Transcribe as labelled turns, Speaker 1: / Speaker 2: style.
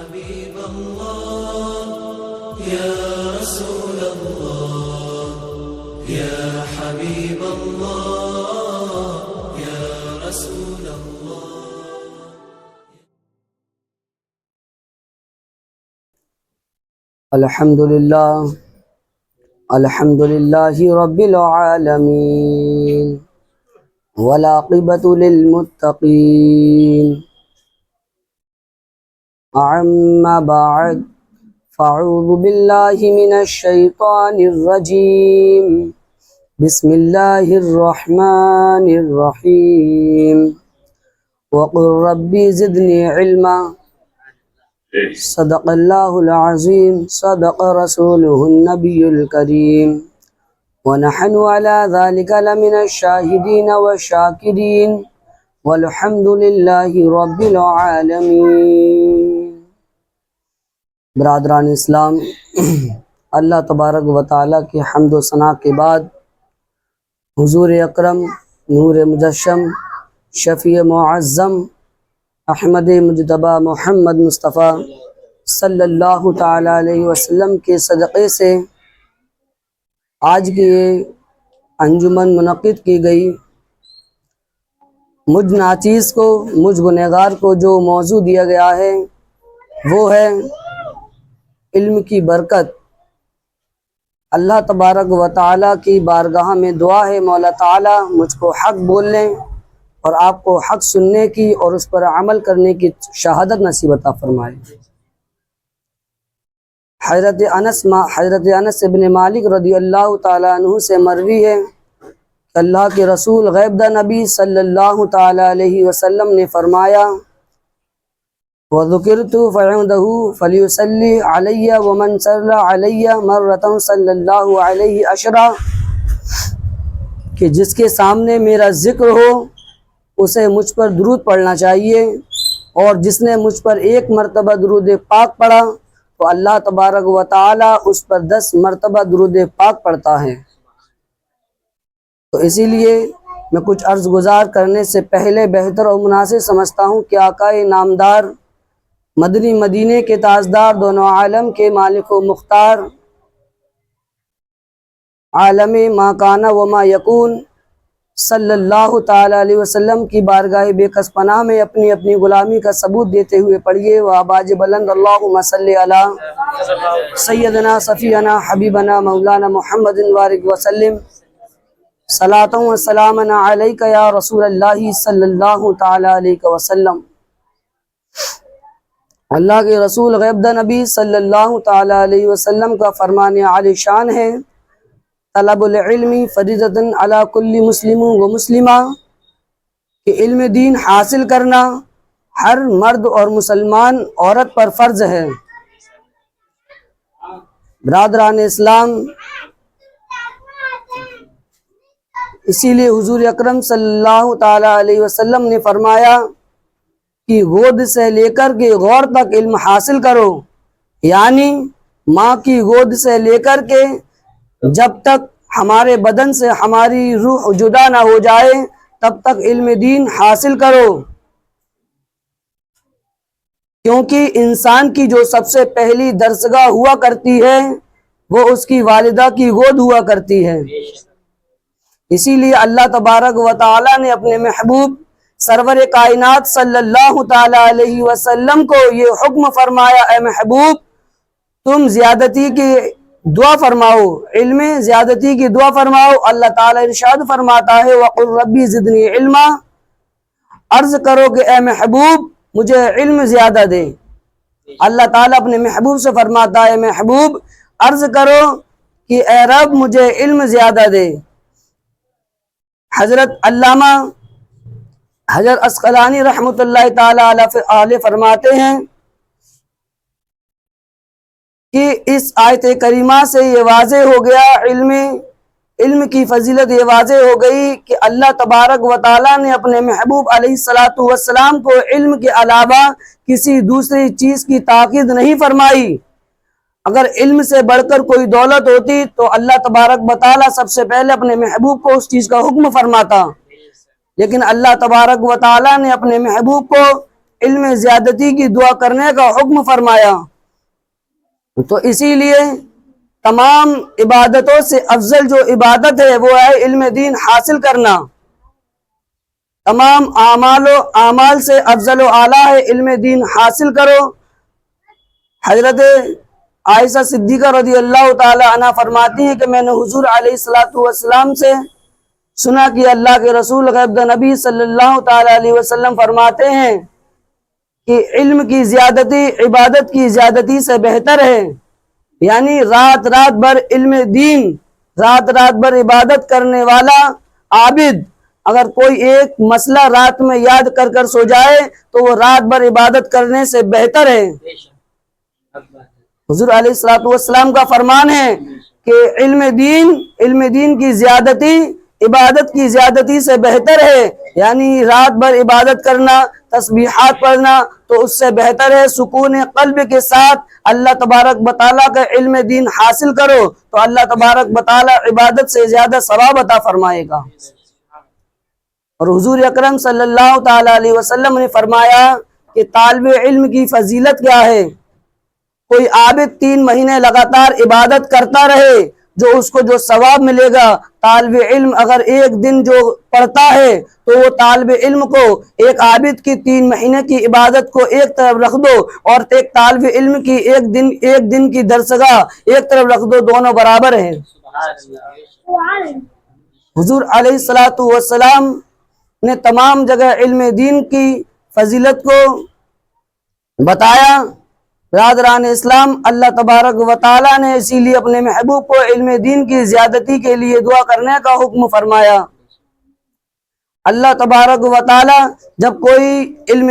Speaker 1: حبيب الله يا رسول الله يا حبيب الله يا رسول الله.
Speaker 2: الحمد لله رب العالمين والعاقبة للمتقين. أما بعد فأعوذ بالله من الشيطان الرجيم. بسم الله الرحمن الرحيم. وقل ربي زدني علما. صدق اللہ العظیم. صدق رسوله النبی الکریم. ونحن على ذلك لمن الشاہدین والشاکرین والحمد للہ رب العالمین. برادران اسلام، اللہ تبارک و تعالیٰ کی حمد و ثنا کے بعد حضور اکرم نور مجشم شفیع معظم احمد مجتبی محمد مصطفیٰ صلی اللہ تعالیٰ علیہ وسلم کے صدقے سے آج کی یہ انجمن منعقد کی گئی. مجھ ناچیز کو، مجھ گنہگار کو جو موضوع دیا گیا ہے وہ ہے علم کی برکت. اللہ تبارک و تعالیٰ کی بارگاہ میں دعا ہے مولا تعالیٰ مجھ کو حق بولنے اور آپ کو حق سننے کی اور اس پر عمل کرنے کی شہادت نصیب عطا فرمائے. حضرت انس ابن مالک رضی اللہ تعالیٰ عنہ سے مروی ہے کہ اللہ کے رسول غیب دہ نبی صلی اللہ تعالیٰ علیہ وسلم نے فرمایا وَذُكِرْتُ فَعِنْدَهُ فَلْيُصَلِّ عَلَيَّ وَمَنْ صَلَّى عَلَيَّ مَرَّةً صَلَّى اللَّهُ عَلَيْهِ عَشْرًا، کہ جس کے سامنے میرا ذکر ہو اسے مجھ پر درود پڑھنا چاہیے، اور جس نے مجھ پر ایک مرتبہ درود پاک پڑھا تو اللہ تبارک و تعالی اس پر 10 مرتبہ درود پاک پڑھتا ہے. تو اسی لیے میں کچھ عرض گزار کرنے سے پہلے بہتر اور مناسب سمجھتا ہوں کہ آقائے نامدار مدنی مدینے کے تاجدار دونوں عالم کے مالک و مختار عالم ما کان و ما یکون صلی اللہ تعالیٰ علیہ وسلم کی بارگاہ بے کس پناہ میں اپنی اپنی غلامی کا ثبوت دیتے ہوئے پڑھیے وآباج بلند اللہم صلی علی سیدنا صفینا حبیبنا مولانا محمد وارک وسلم صلاۃ و سلامنا علیک یا رسول اللہ صلی اللہ تعالیٰ علیہ وسلم. اللہ کے رسول غیب دہ نبی صلی اللہ تعالیٰ علیہ وسلم کا فرمان عالی شان ہے طلب العلم فریضۃ علی کل مسلم و مسلمہ، کہ علم دین حاصل کرنا ہر مرد اور مسلمان عورت پر فرض ہے. برادران اسلام، اسی لیے حضور اکرم صلی اللہ تعالیٰ علیہ وسلم نے فرمایا کہ گود سے لے کر کے غور تک علم حاصل کرو، یعنی ماں کی گود سے لے کر کے جب تک ہمارے بدن سے ہماری روح جدا نہ ہو جائے تب تک علم دین حاصل کرو، کیونکہ انسان کی جو سب سے پہلی درسگاہ ہوا کرتی ہے وہ اس کی والدہ کی گود ہوا کرتی ہے. اسی لیے اللہ تبارک و تعالی نے اپنے محبوب سرور کائنات صلی اللہ تعالی علیہ وسلم کو یہ حکم فرمایا اے محبوب تم زیادتی کی دعا فرماؤ، علم زیادتی کی دعا فرماؤ. اللہ تعالیٰ ارشاد فرماتا ہے وَقُلْ رَبِّ زِدْنِي عِلْمًا، عرض کرو کہ اے محبوب مجھے علم زیادہ دے. اللہ تعالیٰ اپنے محبوب سے فرماتا ہے محبوب عرض کرو کہ اے رب مجھے علم زیادہ دے. حضرت علامہ حجر عسقلانی رحمۃ اللہ تعالیٰ علیہ فرماتے ہیں کہ اس آیت کریمہ سے یہ واضح ہو گیا، علم کی فضیلت یہ واضح ہو گئی کہ اللہ تبارک و تعالیٰ نے اپنے محبوب علیہ السلام کو علم کے علاوہ کسی دوسری چیز کی تاکید نہیں فرمائی. اگر علم سے بڑھ کر کوئی دولت ہوتی تو اللہ تبارک و تعالیٰ سب سے پہلے اپنے محبوب کو اس چیز کا حکم فرماتا، لیکن اللہ تبارک و تعالیٰ نے اپنے محبوب کو علم زیادتی کی دعا کرنے کا حکم فرمایا۔ تو اسی لیے تمام عبادتوں سے افضل جو عبادت ہے وہ ہے علم دین حاصل کرنا۔ تمام اعمال سے افضل و اعلیٰ ہے علم دین حاصل کرو۔ حضرت عائشہ صدیقہ رضی اللہ تعالی عنہ فرماتی ہیں کہ میں نے حضور علیہ الصلوۃ والسلام سے سنا کہ اللہ کے رسول غیب نبی صلی اللہ تعالی علیہ وسلم فرماتے ہیں کہ علم کی زیادتی عبادت کی زیادتی سے بہتر ہے، یعنی رات بھر علم دین، رات بھر عبادت کرنے والا عابد اگر کوئی ایک مسئلہ رات میں یاد کر سو جائے تو وہ رات بھر عبادت کرنے سے بہتر ہے۔ حضور علیہ الصلوۃ والسلام کا فرمان ہے کہ علم دین کی زیادتی عبادت کی زیادتی سے بہتر ہے، یعنی رات بھر عبادت کرنا، تسبیحات پڑھنا، تو اس سے بہتر ہے سکون قلب کے ساتھ اللہ تبارک و تعالیٰ کا علم دین حاصل کرو تو اللہ تبارک و تعالیٰ عبادت سے زیادہ ثواب عطا فرمائے گا۔ اور حضور اکرم صلی اللہ تعالی علیہ وسلم نے فرمایا کہ طالب علم کی فضیلت کیا ہے۔ کوئی عابد 3 مہینے لگاتار عبادت کرتا رہے جو اس کو جو ثواب ملے گا، طالب علم اگر ایک دن جو پڑھتا ہے تو وہ طالب علم کو ایک عابد کی 3 مہینے کی عبادت کو ایک طرف رکھ دو اور ایک طالب علم کی ایک دن کی درسگاہ ایک طرف رکھ دو، دونوں برابر ہیں۔ حضور علیہ الصلوۃ والسلام نے تمام جگہ علم دین کی فضیلت کو بتایا۔ برادران اسلام، اللہ تبارک و تعالیٰ نے اسی لیے اپنے محبوب کو علم دین کی زیادتی کے لیے دعا کرنے کا حکم فرمایا۔ اللہ تبارک و تعالیٰ جب کوئی علم